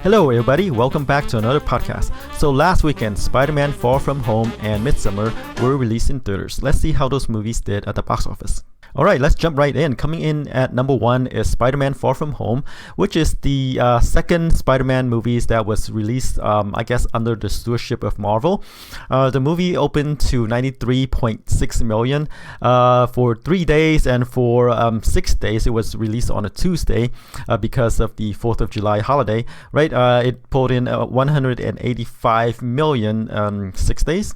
Hello everybody, welcome back to another podcast. So last weekend, Spider-Man Far From Home and Midsommar were released in theaters. Let's see how those movies did at the box office. Alright, let's jump right in. Coming in at number 1 is Spider-Man Far From Home, which is the second Spider-Man movies that was released, I guess, under the stewardship of Marvel. The movie opened to 93.6 million for 3 days, and for 6 days it was released on a Tuesday because of the 4th of July holiday, right? It pulled in 185 million 6 days.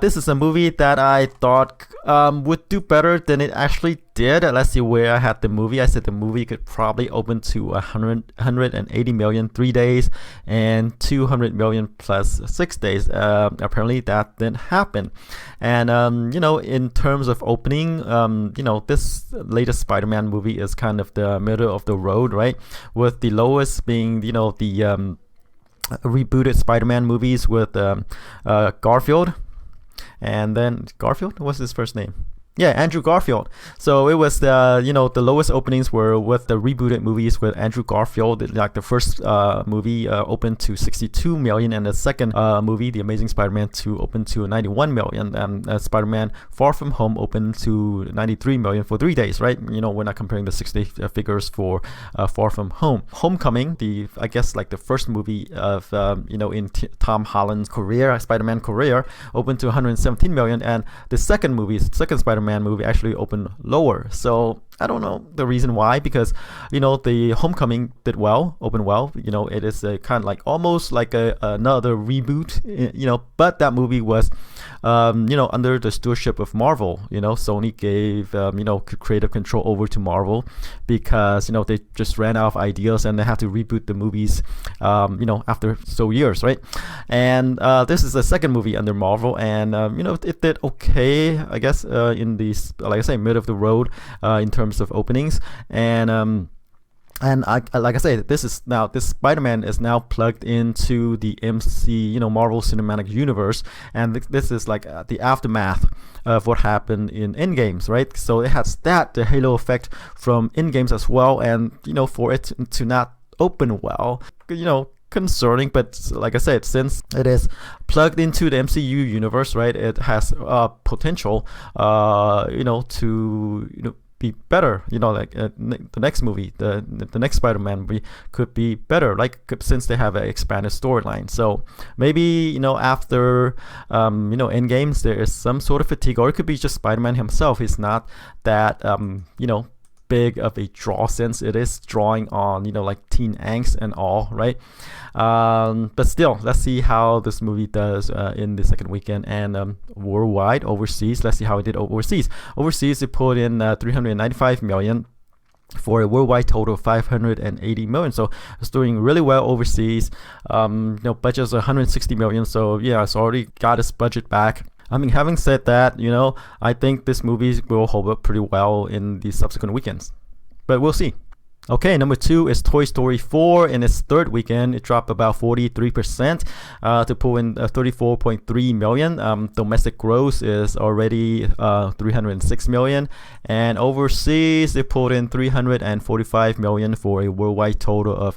This is a movie that I thought would do better than it actually did. Let's see where I had the movie. I said the movie could probably open to 180 million 3 days and 200 million plus 6 days. Apparently that didn't happen. And in terms of opening, this latest Spider-Man movie is kind of the middle of the road, right? With the lowest being the rebooted Spider-Man movies with Garfield. And then Garfield? What's his first name? Yeah, Andrew Garfield. So it was the lowest openings were with the rebooted movies with Andrew Garfield. Like the first movie opened to 62 million, and the second movie, The Amazing Spider-Man 2, opened to 91 million. And Spider-Man Far From Home opened to 93 million for 3 days, right? We're not comparing the 6-day figures for Far From Home. Homecoming, the first movie of in Tom Holland's career, Spider-Man career, opened to 117 million, and the second Spider-Man movie actually opened lower. So I don't know the reason why, because the Homecoming opened well. It is a kind of like almost like another reboot. But that movie was under the stewardship of Marvel. Sony gave creative control over to Marvel because they just ran out of ideas and they had to reboot the movies after so years, right? And this is the second movie under Marvel, and it did okay, I guess, in these, like I say, mid of the road in terms of openings. And like I said, this Spider-Man is now plugged into the Marvel Cinematic Universe, and this is like the aftermath of what happened in Endgames, right? So it has the halo effect from Endgames as well, and for it to not open well, concerning. But like I said, since it is plugged into the MCU universe, right, it has potential to be better. The next movie, the next Spider-Man movie could be better, since they have an expanded storyline. So maybe after Endgames there is some sort of fatigue, or it could be just Spider-Man himself. He's not that big of a draw, since it is drawing on teen angst and all, right? But still, let's see how this movie does in the second weekend, and worldwide, overseas. Let's see how it did overseas. Overseas, it put in 395 million for a worldwide total of 580 million. So it's doing really well overseas. Budget is 160 million. So yeah, it's already got its budget back. I mean, having said that, I think this movie will hold up pretty well in the subsequent weekends. But we'll see. Okay, number 2 is Toy Story 4. In its third weekend, it dropped about 43% to pull in 34.3 million. Domestic gross is already 306 million. And overseas, it pulled in 345 million for a worldwide total of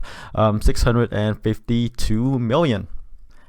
652 million.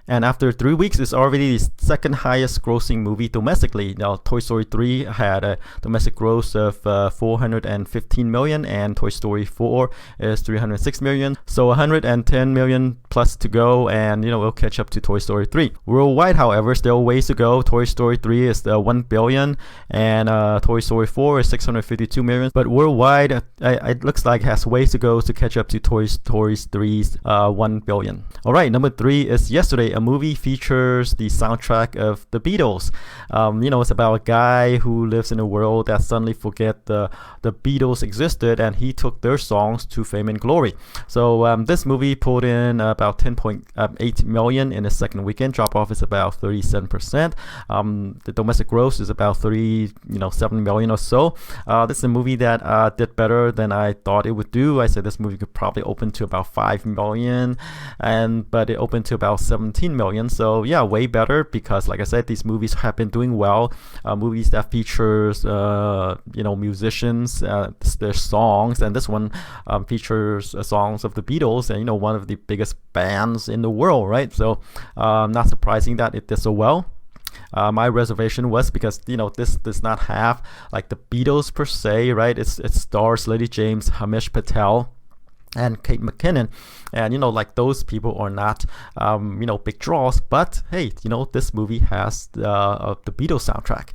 And after 3 weeks, it's already the second highest grossing movie domestically. Now, Toy Story 3 had a domestic gross of 415 million, and Toy Story 4 is 306 million. So 110 million plus to go, and we'll catch up to Toy Story 3. Worldwide, however, still ways to go. Toy Story 3 is 1 billion, and Toy Story 4 is 652 million. But worldwide, it looks like it has ways to go to catch up to Toy Story 3's 1 billion. All right, number 3 is Yesterday. A movie features the soundtrack of the Beatles. It's about a guy who lives in a world that suddenly forget the Beatles existed, and he took their songs to fame and glory. So this movie pulled in about about 10.8 million in the second weekend. Drop off is about 37%. The domestic gross is about 7 million or so. This is a movie that did better than I thought it would do. I said this movie could probably open to about 5 million, but it opened to about 17 million. So yeah, way better, because like I said, these movies have been doing well. Movies that features musicians, their songs, and this one features songs of the Beatles, and one of the biggest bands in the world, right? So not surprising that it did so well. My reservation was because this does not have like the Beatles per se, right? It stars Lily James, Hamish Patel, and Kate McKinnon, and like those people are not big draws, but hey, this movie has the Beatles soundtrack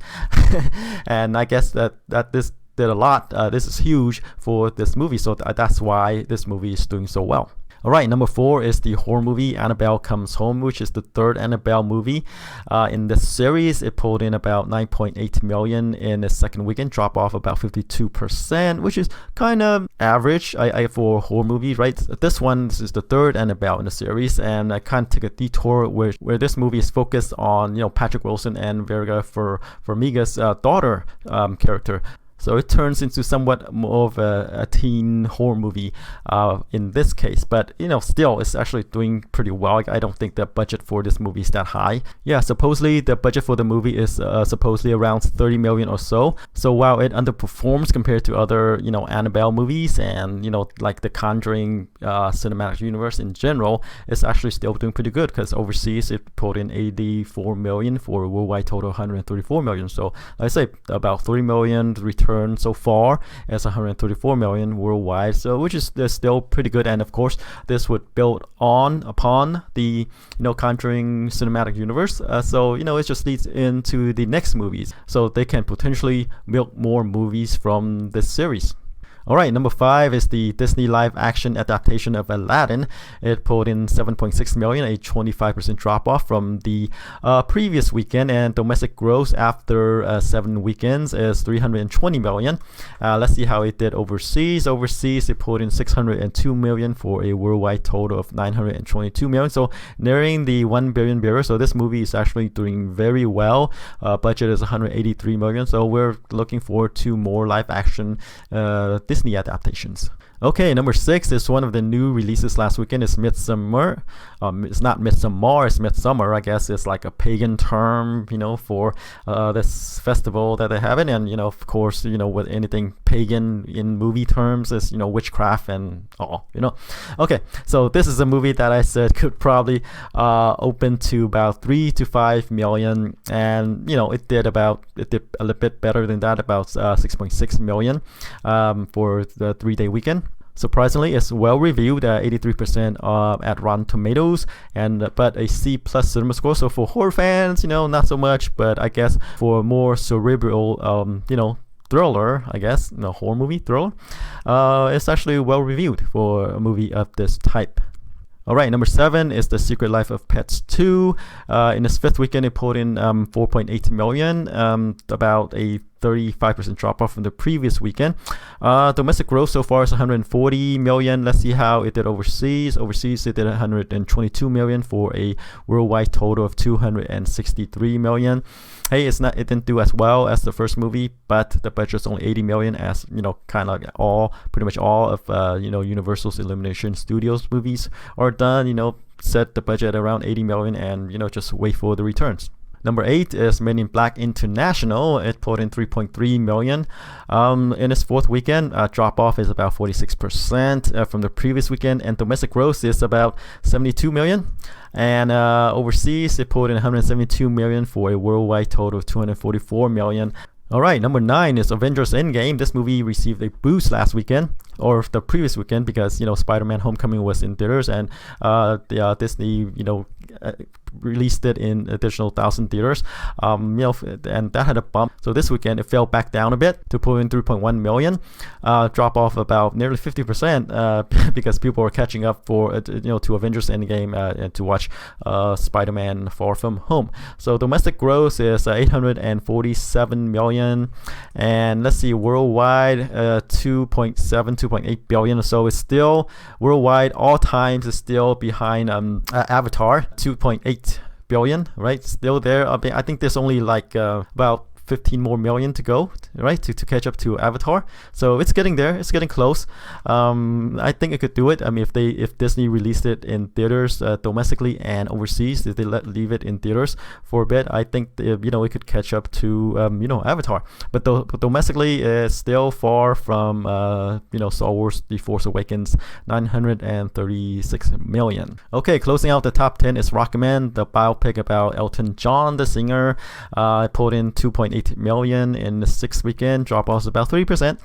and I guess that this did a lot. This is huge for this movie, so that's why this movie is doing so well. Alright, number 4 is the horror movie Annabelle Comes Home, which is the third Annabelle movie in this series. It pulled in about 9.8 million in the second weekend, drop off about 52%, which is kind of average for a horror movie, right? This is the third Annabelle in the series, and I kind of took a detour where this movie is focused on Patrick Wilson and Verga Farmiga's daughter character. So it turns into somewhat more of a teen horror movie in this case. But, still, it's actually doing pretty well. I don't think the budget for this movie is that high. Yeah, supposedly the budget for the movie is supposedly around 30 million or so. So while it underperforms compared to other, Annabelle movies and, like the Conjuring cinematic universe in general, it's actually still doing pretty good, because overseas it pulled in 84 million for a worldwide total of 134 million. So, like I say, about 3 million return so far as 134 million worldwide, so which is still pretty good. And of course, this would build upon the Conjuring cinematic universe. So it just leads into the next movies, so they can potentially milk more movies from this series. Alright, number 5 is the Disney live-action adaptation of Aladdin. It pulled in 7.6 million, a 25% drop-off from the previous weekend, and domestic gross after 7 weekends is 320 million. Let's see how it did overseas. Overseas, it pulled in 602 million for a worldwide total of 922 million. So nearing the 1 billion barrier. So this movie is actually doing very well. Budget is 183 million. So we're looking forward to more live-action Disney adaptations. Okay, number 6 is one of the new releases last weekend. It's Midsommar. It's not Midsommar, it's Midsommar. I guess it's like a pagan term, for this festival that they have it. And, of course, with anything pagan in movie terms is, witchcraft and all, Okay, so this is a movie that I said could probably open to about 3 to 5 million. And, it did a little bit better than that, about 6.6 million for the 3-day weekend. Surprisingly, it's well reviewed at 83% at Rotten Tomatoes, but a C+ cinema score. So for horror fans, not so much, but I guess for a more cerebral, thriller, I guess, horror movie thriller, it's actually well reviewed for a movie of this type. Alright, number 7 is The Secret Life of Pets 2. In its 5th weekend, it pulled in 4.8 million, about a 35% drop off from the previous weekend. Domestic gross so far is 140 million. Let's see how it did overseas. Overseas, it did 122 million for a worldwide total of 263 million. Hey, it didn't do as well as the first movie, but the budget is only 80 million, as kind of pretty much all of Universal's Illumination Studios movies are done. Set the budget around 80 million and just wait for the returns. Number 8 is Men in Black International. It pulled in 3.3 million. In its 4th weekend, drop off is about 46% from the previous weekend, and domestic gross is about 72 million. And overseas, it pulled in 172 million for a worldwide total of 244 million. Alright, number 9 is Avengers Endgame. This movie received a boost last weekend, or the previous weekend, because Spider-Man Homecoming was in theaters, and Disney released it in additional 1,000 theaters. And that had a bump. So this weekend it fell back down a bit to pull in 3.1 million, drop off about nearly 50% because people were catching up for to Avengers Endgame and to watch Spider-Man Far From Home. So domestic gross is 847 million, and let's see, worldwide 2.7, 2.8 billion. So it's still worldwide all times is still behind Avatar, 2.8 billion, right? Still there. I think there's only like about 15 more million to go, right, to catch up to Avatar. So it's getting there, it's getting close. I think it could do it. I mean, if Disney released it in theaters domestically and overseas, if they leave it in theaters for a bit, I think it could catch up to Avatar. But domestically, it's still far from Star Wars: The Force Awakens, 936 million. Okay, closing out the top 10 is Rocketman, the biopic about Elton John, the singer. It pulled in 2.8 million in the 6th weekend, drop off about 30%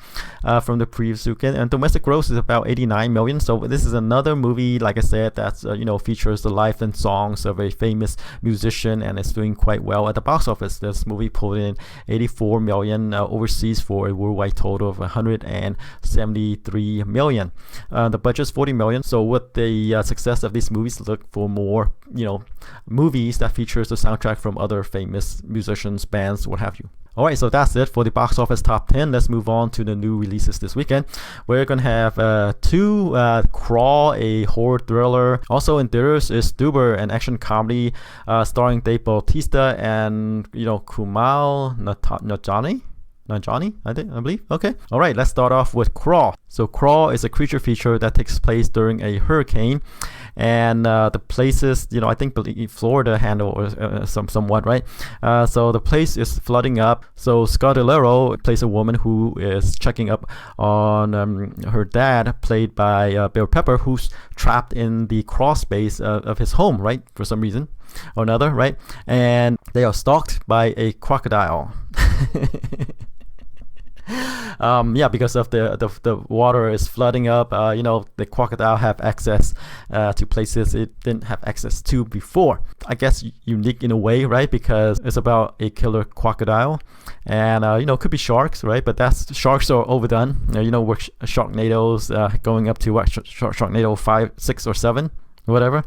from the previous weekend, and domestic gross is about 89 million. So this is another movie, like I said, that's features the life and songs of a famous musician, and it's doing quite well at the box office. This movie pulled in 84 million overseas for a worldwide total of 173 million. The budget's 40 million. So with the success of these movies, look for more movies that features the soundtrack from other famous musicians, bands, what have you. Alright, so that's it for the box office top 10. Let's move on to the new releases this weekend. We're going to have two, Crawl, a horror thriller. Also in theaters is Stuber, an action comedy starring Dave Bautista and Kumail Nanjiani, I believe. Okay. All right, let's start off with Crawl. So Crawl is a creature feature that takes place during a hurricane, and the places, I think Florida handle or somewhat, right? So the place is flooding up. So Scardellaro plays a woman who is checking up on her dad, played by Bill Pepper, who's trapped in the crawl space of his home, right? For some reason or another, right? And they are stalked by a crocodile. Because of the water is flooding up, the crocodile have access to places it didn't have access to before. I guess unique in a way, right? Because it's about a killer crocodile, and could be sharks, right? But sharks are overdone. With Sharknadoes going up to what, Sharknado 5, 6, or 7, whatever,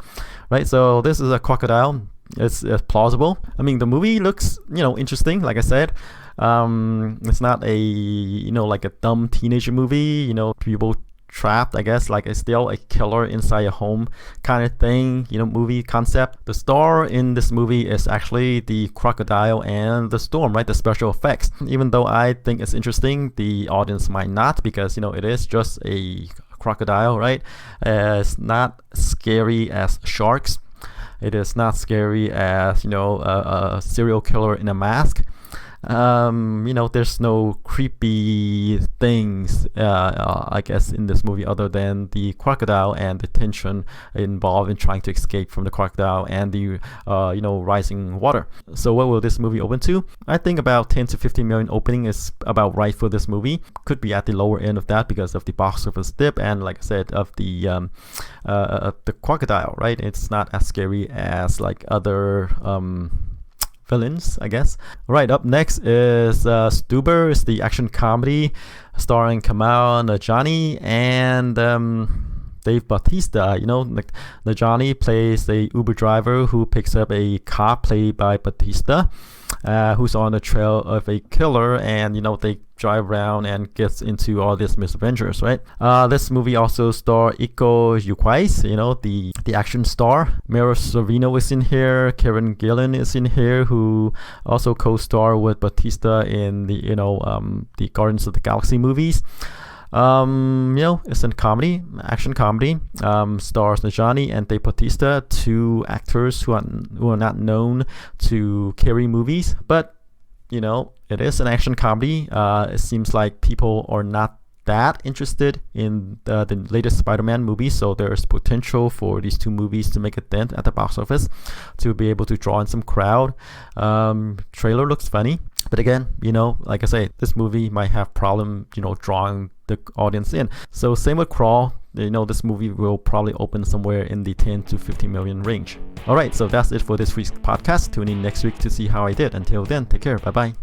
right? So this is a crocodile. It's plausible. I mean, the movie looks interesting, like I said. It's not a like a dumb teenager movie, people trapped, I guess, like it's still a killer inside a home kind of thing, movie concept. The star in this movie is actually the crocodile and the storm, right? The special effects. Even though I think it's interesting, the audience might not, because it is just a crocodile, right? It's not scary as sharks. It is not scary as a serial killer in a mask. There's no creepy things, I guess, in this movie other than the crocodile and the tension involved in trying to escape from the crocodile and the rising water. So what will this movie open to? I think about 10 to 15 million opening is about right for this movie. Could be at the lower end of that because of the box office dip, and like I said, of the crocodile, right? It's not as scary as like other villains, I guess. Right, up next is Stuber. It's the action comedy starring Kumail Nanjiani and Dave Bautista. Nanjiani plays a Uber driver who picks up a cop played by Bautista, who's on the trail of a killer, and they drive around and gets into all these misadventures, right? This movie also stars Iko Uwais, the action star. Mira Sorvino is in here. Karen Gillan is in here, who also co-star with Bautista in the the Guardians of the Galaxy movies. It's a comedy, action comedy. Stars Nanjiani and Dave Bautista, two actors who are not known to carry movies, but it is an action comedy. It seems like people are not that interested in the latest Spider-Man movie, so there's potential for these two movies to make a dent at the box office, to be able to draw in some crowd. Trailer looks funny, but again, like I say, this movie might have problem, drawing the audience in. So same with Crawl. This movie will probably open somewhere in the 10 to 15 million range. Alright, so that's it for this week's podcast. Tune in next week to see how I did. Until then, take care. Bye bye.